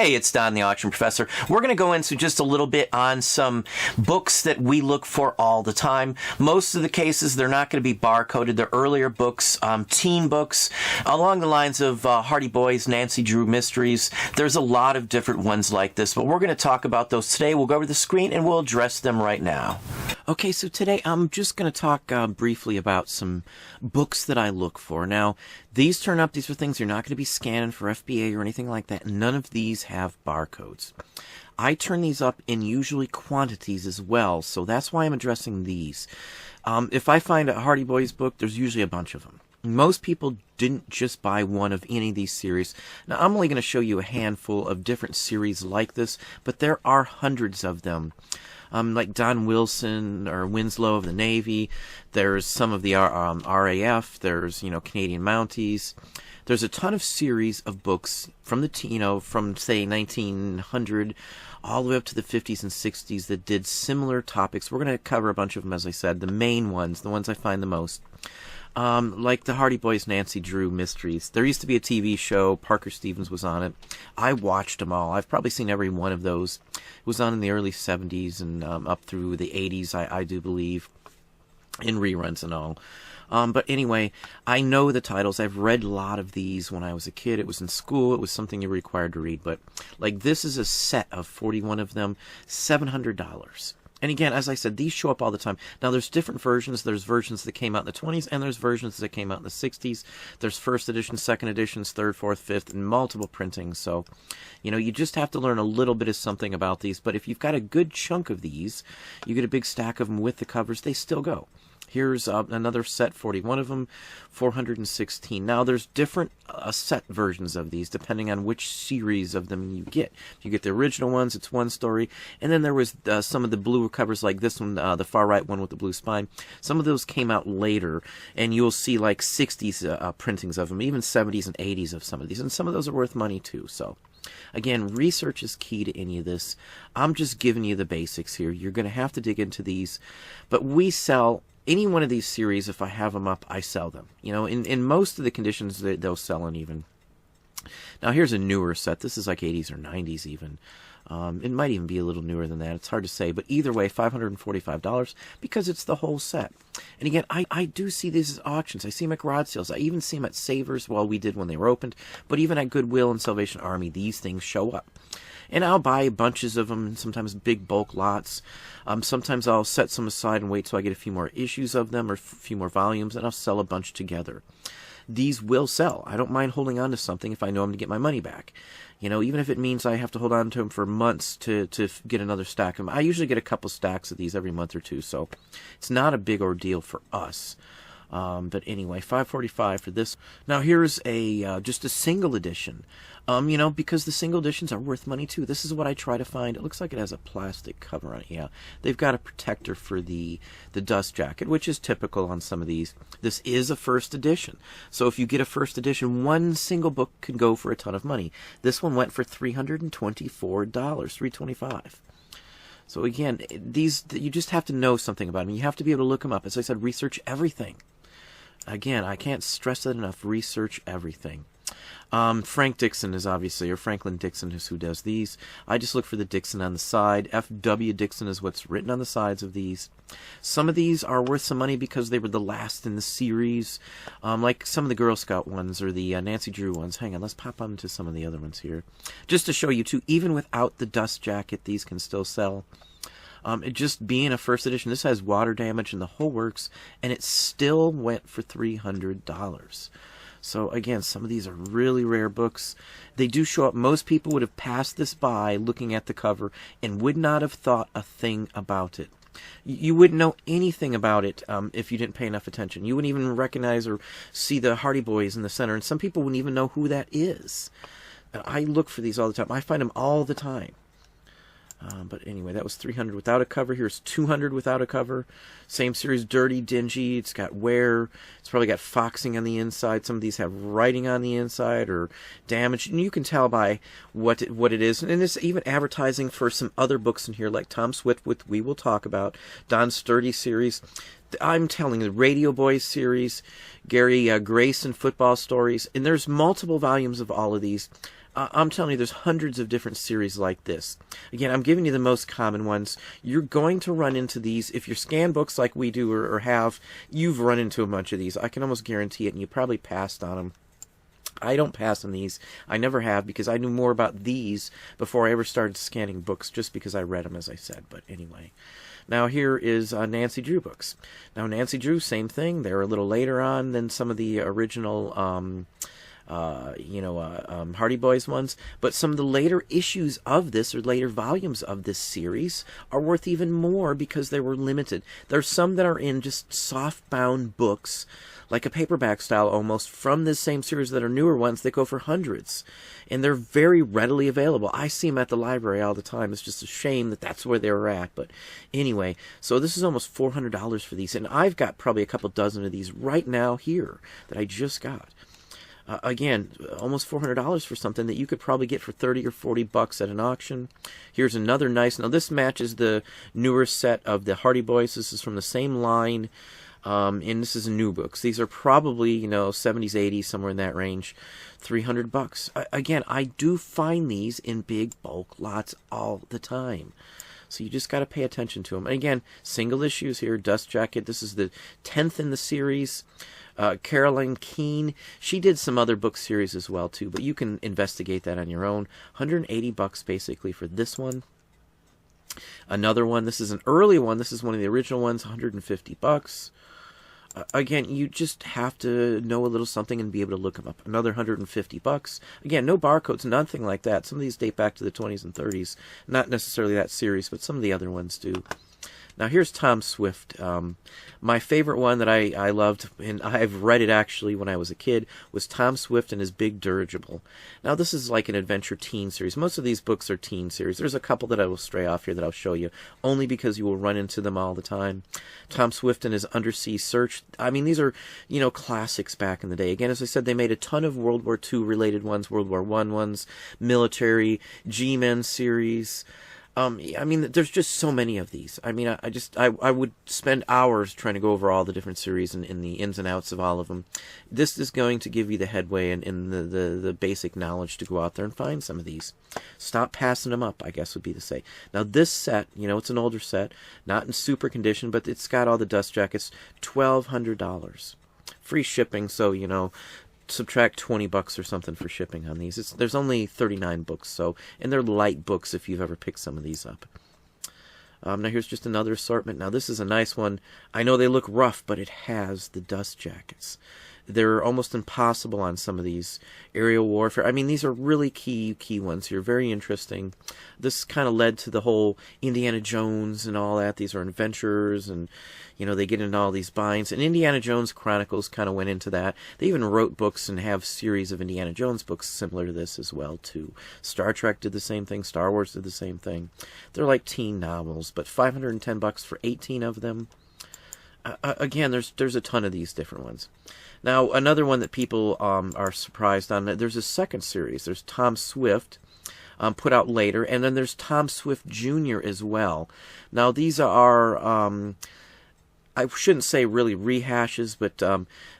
Hey, it's Don the Auction Professor. We're going to go into just a little bit on some books that we look for all the time. Most of the cases, they're not going to be barcoded. They're earlier books, teen books, along the lines of Hardy Boys, Nancy Drew Mysteries. There's a lot of different ones like this, but we're going to talk about those today. We'll go over the screen and we'll address them right now. Okay, so today I'm just going to talk briefly about some books that I look for. Now, these are things you're not going to be scanning for FBA or anything like that. None of these have barcodes. I turn these up in usually quantities as well, so that's why I'm addressing these. If I find a Hardy Boys book, there's usually a bunch of them. Most people didn't just buy one of any of these series. Now, I'm only going to show you a handful of different series like this, but there are hundreds of them. Like Don Wilson or Winslow of the Navy. There's some of the RAF. There's, Canadian Mounties. There's a ton of series of books from from say 1900 all the way up to the 50s and 60s that did similar topics. We're going to cover a bunch of them, as I said, the main ones, the ones I find the most. Like the Hardy Boys Nancy Drew Mysteries. There used to be a TV show. Parker Stevens was on it. I watched them all. I've probably seen every one of those. It was on in the early 70s and up through the 80s, I do believe, in reruns and all. But anyway, I know the titles. I've read a lot of these when I was a kid. It was in school. It was something you were required to read. But like this is a set of 41 of them, $700. And again, as I said, these show up all the time. Now, there's different versions. There's versions that came out in the 20s, and there's versions that came out in the 60s. There's first editions, second editions, third, fourth, fifth, and multiple printings. So, you just have to learn a little bit of something about these. But if you've got a good chunk of these, you get a big stack of them with the covers, they still go. Here's another set, 41 of them, 416. Now, there's different set versions of these, depending on which series of them you get. If you get the original ones, it's one story. And then there was some of the blue covers, like this one, the far right one with the blue spine. Some of those came out later, and you'll see like 60s printings of them, even 70s and 80s of some of these. And some of those are worth money, too, so... Again, research is key to any of this. I'm just giving you the basics here. You're going to have to dig into these. But we sell any one of these series. If I have them up, I sell them. In most of the conditions, they'll sell uneven. Now, here's a newer set. This is like 80s or 90s even. It might even be a little newer than that. It's hard to say. But either way, $545 because it's the whole set. And again, I do see these as auctions. I see them at garage sales. I even see them at Savers. Well, we did when they were opened. But even at Goodwill and Salvation Army, these things show up. And I'll buy bunches of them, sometimes big bulk lots. Sometimes I'll set some aside and wait till I get a few more issues of them or a few more volumes, and I'll sell a bunch together. These will sell. I don't mind holding on to something if I know I'm going to get my money back. Even if it means I have to hold on to them for months to get another stack of them. I usually get a couple stacks of these every month or two, so it's not a big ordeal for us. But anyway, $545 for this. Now here's just a single edition. Because the single editions are worth money too. This is what I try to find. It looks like it has a plastic cover on it. Yeah, they've got a protector for the dust jacket, which is typical on some of these. This is a first edition. So if you get a first edition, one single book can go for a ton of money. This one went for $324, $325. So again, these you just have to know something about them. You have to be able to look them up. As I said, research everything. Again, I can't stress that enough. Research everything. Frank Dixon is obviously, or Franklin Dixon is who does these. I just look for the Dixon on the side. F.W. Dixon is what's written on the sides of these. Some of these are worth some money because they were the last in the series. Like some of the Girl Scout ones or the Nancy Drew ones. Hang on, let's pop on to some of the other ones here. Just to show you, too, even without the dust jacket, these can still sell. It just being a first edition, this has water damage and the whole works, and it still went for $300. So again, some of these are really rare books. They do show up. Most people would have passed this by looking at the cover and would not have thought a thing about it. You wouldn't know anything about it if you didn't pay enough attention. You wouldn't even recognize or see the Hardy Boys in the center, and some people wouldn't even know who that is. I look for these all the time. I find them all the time. But anyway, that was $300 without a cover. Here's $200 without a cover. Same series, dirty, dingy. It's got wear. It's probably got foxing on the inside. Some of these have writing on the inside or damage. And you can tell by what it is. And there's even advertising for some other books in here, like Tom Swift, which we will talk about. Don Sturdy series. I'm telling you, the Radio Boys series. Gary Grayson football stories. And there's multiple volumes of all of these. I'm telling you, there's hundreds of different series like this. Again, I'm giving you the most common ones. You're going to run into these. If you scan books like we do or have, you've run into a bunch of these. I can almost guarantee it, and you probably passed on them. I don't pass on these. I never have, because I knew more about these before I ever started scanning books, just because I read them, as I said. But anyway. Now here is Nancy Drew books. Now Nancy Drew, same thing. They're a little later on than some of the original Hardy Boys ones, but some of the later issues of this, or later volumes of this series, are worth even more because they were limited. There's some that are in just soft-bound books, like a paperback style almost, from this same series that are newer ones that go for hundreds. And they're very readily available. I see them at the library all the time. It's just a shame that that's where they were at. But anyway, so this is almost $400 for these. And I've got probably a couple dozen of these right now here that I just got. Again, almost $400 for something that you could probably get for 30 or 40 bucks at an auction. Here's another nice. Now this matches the newer set of the Hardy Boys. This is from the same line. And this is new books. These are probably, 70s, 80s, somewhere in that range. 300 bucks. Again, I do find these in big bulk lots all the time. So you just got to pay attention to them. And again, single issues here. Dust Jacket. This is the 10th in the series. Caroline Keene. She did some other book series as well, too. But you can investigate that on your own. 180 bucks basically for this one. Another one. This is an early one. This is one of the original ones. 150 bucks. Again, you just have to know a little something and be able to look them up. Another 150 bucks. Again, no barcodes, nothing like that. Some of these date back to the 20s and 30s. Not necessarily that series, but some of the other ones do. Now here's Tom Swift. My favorite one that I loved, and I've read it actually when I was a kid, was Tom Swift and his Big Dirigible. Now this is like an adventure teen series. Most of these books are teen series. There's a couple that I will stray off here that I'll show you, only because you will run into them all the time. Tom Swift and his Undersea Search. I mean, these are, classics back in the day. Again, as I said, they made a ton of World War II related ones, World War I ones, military, G-Men series. There's just so many of these. I would spend hours trying to go over all the different series and the ins and outs of all of them. This is going to give you the headway and the basic knowledge to go out there and find some of these. Stop passing them up, I guess would be to say. Now this set, it's an older set, not in super condition, but it's got all the dust jackets, $1,200. Free shipping, so, subtract 20 bucks or something for shipping on these. There's only 39 books, and they're light books if you've ever picked some of these up. Now here's just another assortment. Now this is a nice one. I know they look rough, but it has the dust jackets. They're almost impossible on some of these. Aerial warfare. These are really key ones here. Very interesting. This kind of led to the whole Indiana Jones and all that. These are adventures, and they get into all these binds. And Indiana Jones Chronicles kind of went into that. They even wrote books and have series of Indiana Jones books similar to this as well, too. Star Trek did the same thing. Star Wars did the same thing. They're like teen novels, but $510 for 18 of them. Again, there's a ton of these different ones. Now, another one that people are surprised on, there's a second series. There's Tom Swift, put out later, and then there's Tom Swift Jr. as well. Now, these are, I shouldn't say really rehashes, but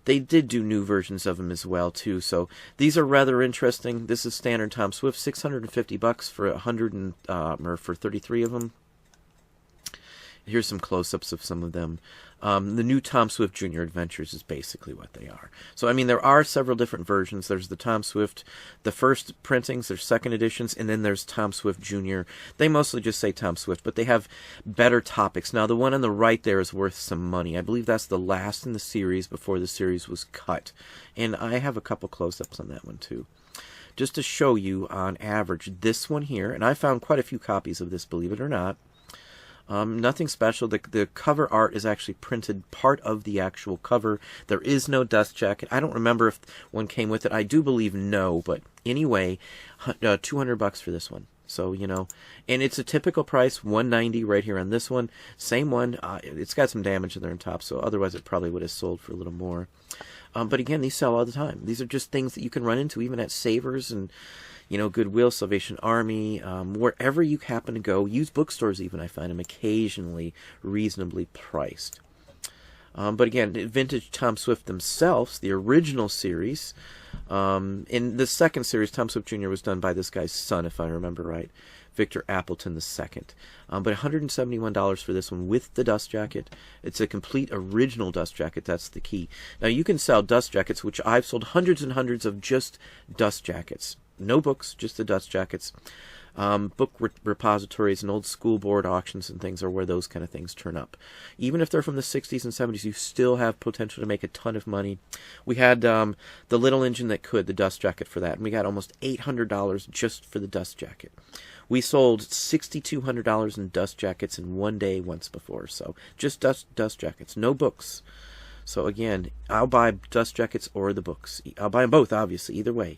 they did do new versions of them as well, too. So these are rather interesting. This is standard Tom Swift, $650 for 33 of them. Here's some close-ups of some of them. The new Tom Swift Jr. Adventures is basically what they are. So, there are several different versions. There's the Tom Swift, the first printings, there's second editions, and then there's Tom Swift Jr. They mostly just say Tom Swift, but they have better topics. Now, the one on the right there is worth some money. I believe that's the last in the series before the series was cut. And I have a couple close-ups on that one, too. Just to show you, on average, this one here, and I found quite a few copies of this, believe it or not. Nothing special. The cover art is actually printed part of the actual cover. There is no dust jacket. I don't remember if one came with it. I do believe no, but anyway, $200 for this one. So, and it's a typical price, $190 right here on this one. Same one. It's got some damage in there on top, so otherwise it probably would have sold for a little more. But again, these sell all the time. These are just things that you can run into even at Savers and Goodwill, Salvation Army, wherever you happen to go. Used bookstores even, I find them occasionally reasonably priced. But again, vintage Tom Swift themselves, the original series, In the second series, Tom Swift Jr. was done by this guy's son, if I remember right, Victor Appleton II. But $171 for this one with the dust jacket. It's a complete original dust jacket. That's the key. Now, you can sell dust jackets, which I've sold hundreds and hundreds of just dust jackets. No books, just the dust jackets. Book repositories and old school board auctions and things are where those kind of things turn up. Even if they're from the 60s and 70s, you still have potential to make a ton of money. We had the Little Engine That Could, the dust jacket for that, and we got almost $800 just for the dust jacket. We sold $6,200 in dust jackets in one day once before, so just dust jackets, no books. So again, I'll buy dust jackets or the books. I'll buy them both, obviously, either way.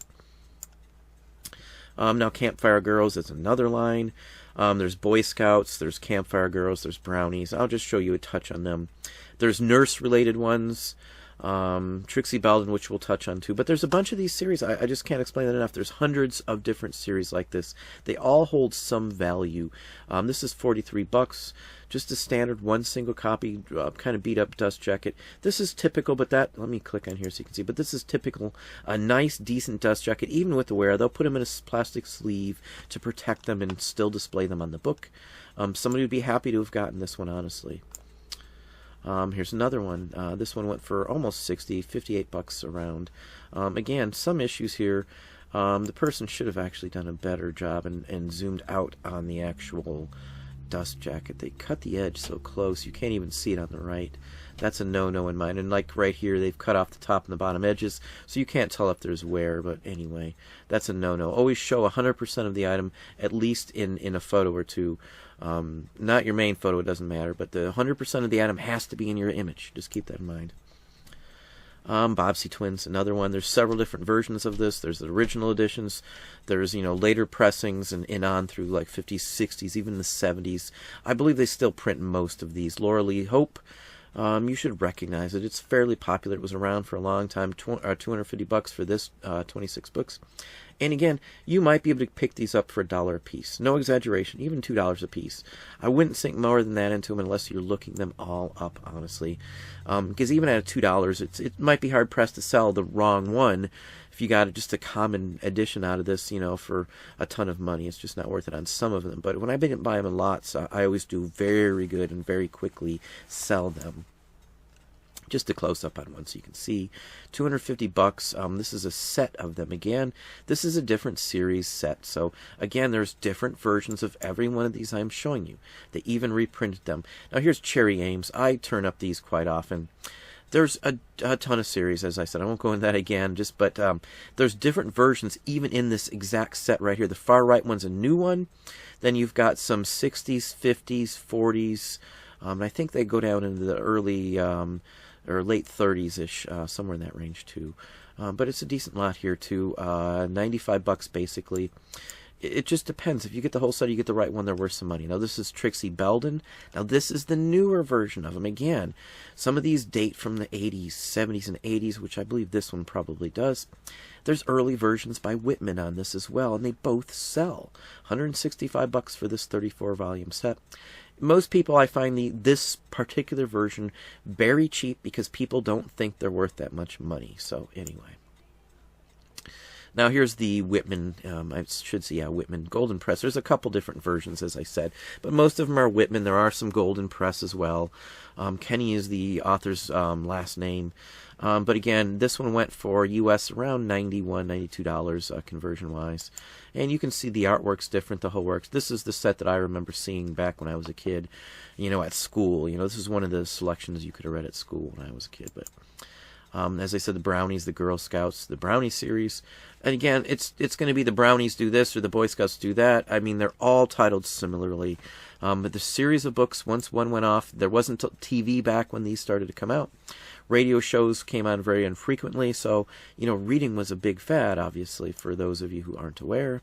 Now, Campfire Girls is another line. There's Boy Scouts, there's Campfire Girls, there's Brownies. I'll just show you a touch on them. There's nurse-related ones. Trixie Belden, which we'll touch on too. But there's a bunch of these series. I just can't explain that enough. There's hundreds of different series like this. They all hold some value. This is $43. Just a standard one single copy, kind of beat up dust jacket. This is typical, but let me click on here so you can see. But this is typical, a nice, decent dust jacket, even with the wear. They'll put them in a plastic sleeve to protect them and still display them on the book. Somebody would be happy to have gotten this one, honestly. Here's another one. This one went for almost $60, $58 around. Again, some issues here. The person should have actually done a better job and zoomed out on the actual dust jacket. They cut the edge so close you can't even see it on the right. That's a no-no in mine. And like right here, they've cut off the top and the bottom edges, so you can't tell if there's wear. But anyway, that's a no-no. Always show 100% of the item, at least in a photo or two. Not your main photo, it doesn't matter, but the 100% of the item has to be in your image. Just keep that in mind. Bobbsey Twins, another one. There's several different versions of this. There's the original editions. There's, later pressings and on through like 50s, 60s, even the 70s. I believe they still print most of these. Laura Lee Hope, you should recognize it. It's fairly popular. It was around for a long time. $250 for this 26 books. And again, you might be able to pick these up for $1 a piece. No exaggeration, even $2 a piece. I wouldn't sink more than that into them unless you're looking them all up, honestly. Because even at $2, it might be hard-pressed to sell the wrong one if you got just a common edition out of this, for a ton of money. It's just not worth it on some of them. But when I buy them in lots, I always do very good and very quickly sell them. Just a close-up on one so you can see. $250. This is a set of them. Again, this is a different series set. So, again, there's different versions of every one of these I'm showing you. They even reprinted them. Now, here's Cherry Ames. I turn up these quite often. There's a ton of series, as I said. I won't go into that again, but there's different versions even in this exact set right here. The far right one's a new one. Then you've got some 60s, 50s, 40s. I think they go down into the early or late 30s-ish, somewhere in that range too. But it's a decent lot here too. $95 basically. It just depends. If you get the whole set, you get the right one, they're worth some money. Now, this is Trixie Belden. Now, this is the newer version of them. Again, some of these date from the 80s, 70s, and 80s, which I believe this one probably does. There's early versions by Whitman on this as well, and they both sell. $165 for this 34-volume set. Most people, I find this particular version very cheap because people don't think they're worth that much money. So, anyway. Now, here's the Whitman, I should say, Whitman Golden Press. There's a couple different versions, as I said, but most of them are Whitman. There are some Golden Press as well. Kenny is the author's last name. But again, this one went for U.S. around $91, $92 conversion-wise. And you can see the artwork's different, the whole works. This is the set that I remember seeing back when I was a kid, at school. This is one of the selections you could have read at school when I was a kid, but... as I said, the Brownies, the Girl Scouts, the Brownie series. And again, it's going to be the Brownies do this or the Boy Scouts do that. I mean, they're all titled similarly. But the series of books, once one went off, there wasn't TV back when these started to come out. Radio shows came on very infrequently, so, reading was a big fad, obviously, for those of you who aren't aware.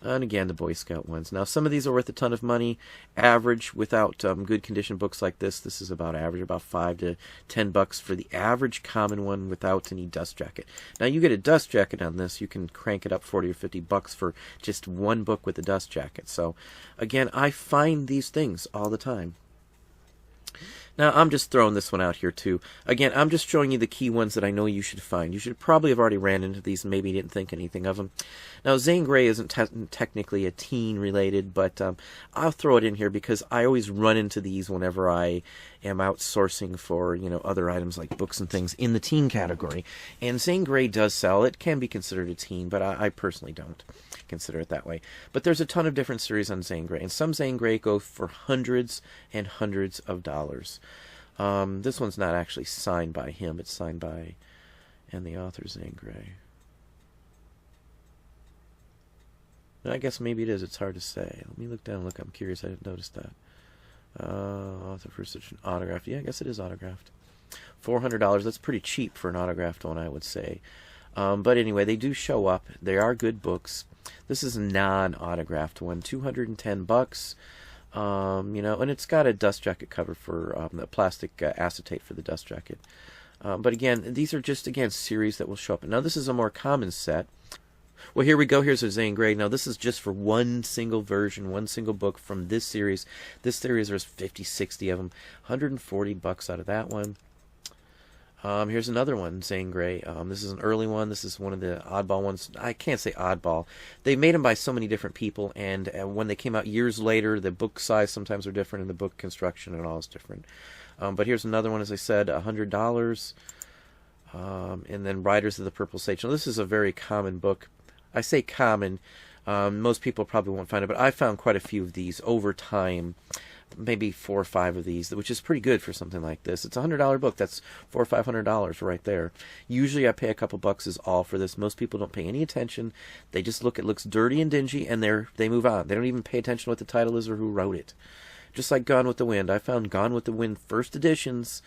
And again, the Boy Scout ones. Now, some of these are worth a ton of money. Average, without good condition books like this is about average, about $5 to $10 for the average common one without any dust jacket. Now, you get a dust jacket on this, you can crank it up $40 or $50 for just one book with a dust jacket. So, again, I find these things all the time. Now, I'm just throwing this one out here, too. Again, I'm just showing you the key ones that I know you should find. You should probably have already ran into these and maybe didn't think anything of them. Now, Zane Grey isn't technically a teen-related, but I'll throw it in here because I always run into these whenever I am outsourcing for, other items like books and things in the teen category. And Zane Grey does sell. It can be considered a teen, but I personally don't consider it that way. But there's a ton of different series on Zane Grey, and some Zane Grey go for hundreds and hundreds of dollars. This one's not actually signed by him. It's signed by, and the author, Zane Grey. I guess maybe it is. It's hard to say. Let me look down and look. I'm curious. I didn't notice that. Author for such an autographed. Yeah, I guess it is autographed. $400. That's pretty cheap for an autographed one, I would say. But anyway, they do show up. They are good books. This is a non-autographed one. $210. And it's got a dust jacket cover for the plastic acetate for the dust jacket. But again, these are just, series that will show up. Now, this is a more common set. Well, here we go. Here's a Zane Grey. Now, this is just for one single version, one single book from this series. This series, there's 50, 60 of them. $140 out of that one. Here's another one, Zane Grey. This is an early one. This is one of the oddball ones. I can't say oddball. They made them by so many different people, and when they came out years later, the book size sometimes are different, and the book construction and all is different. But here's another one, as I said, $100. And then Riders of the Purple Sage. Now, this is a very common book. I say common. Most people probably won't find it, but I found quite a few of these over time. Maybe 4 or 5 of these, which is pretty good for something like this. It's a $100 book. That's $400 or $500 right there. Usually I pay a couple bucks is all for this. Most people don't pay any attention. They just look, it looks dirty and dingy, and they move on. They don't even pay attention to what the title is or who wrote it. Just like Gone with the Wind. I found Gone with the Wind first editions,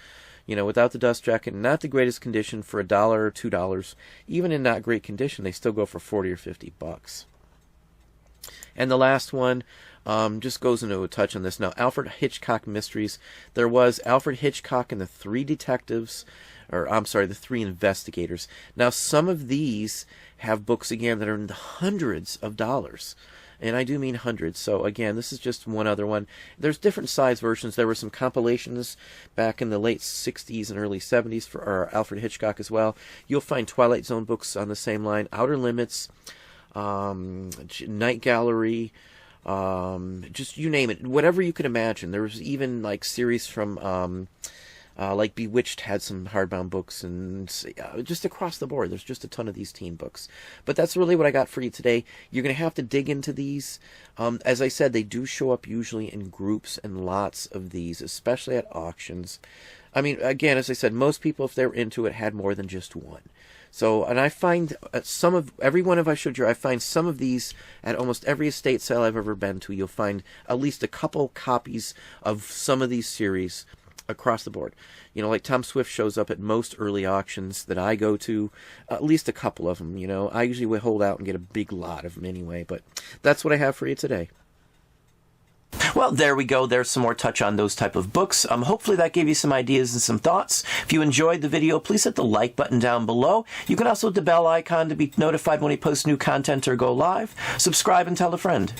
without the dust jacket, not the greatest condition, for $1 or $2. Even in not great condition, they still go for 40 or 50 bucks. And the last one just goes into a touch on this. Now, Alfred Hitchcock Mysteries. There was Alfred Hitchcock and the 3 detectives, the 3 investigators. Now, some of these have books, again, that are in the hundreds of dollars. And I do mean hundreds. So, again, this is just one other one. There's different size versions. There were some compilations back in the late 60s and early 70s for Alfred Hitchcock as well. You'll find Twilight Zone books on the same line. Outer Limits, Night Gallery, just you name it, whatever you could imagine. There was even like series from like Bewitched had some hardbound books, and just across the board there's just a ton of these teen books. But that's really what I got for you today. You're going to have to dig into these. As I said, they do show up usually in groups and lots of these, especially at auctions. I mean, again, as I said, most people, if they're into it, had more than just one. So, and I find every one of I showed you, I find some of these at almost every estate sale I've ever been to. You'll find at least a couple copies of some of these series across the board. Like Tom Swift shows up at most early auctions that I go to, at least a couple of them. I usually would hold out and get a big lot of them anyway, but that's what I have for you today. Well, there we go. There's some more touch on those type of books. Hopefully that gave you some ideas and some thoughts. If you enjoyed the video, please hit the like button down below. You can also hit the bell icon to be notified when we post new content or go live. Subscribe and tell a friend.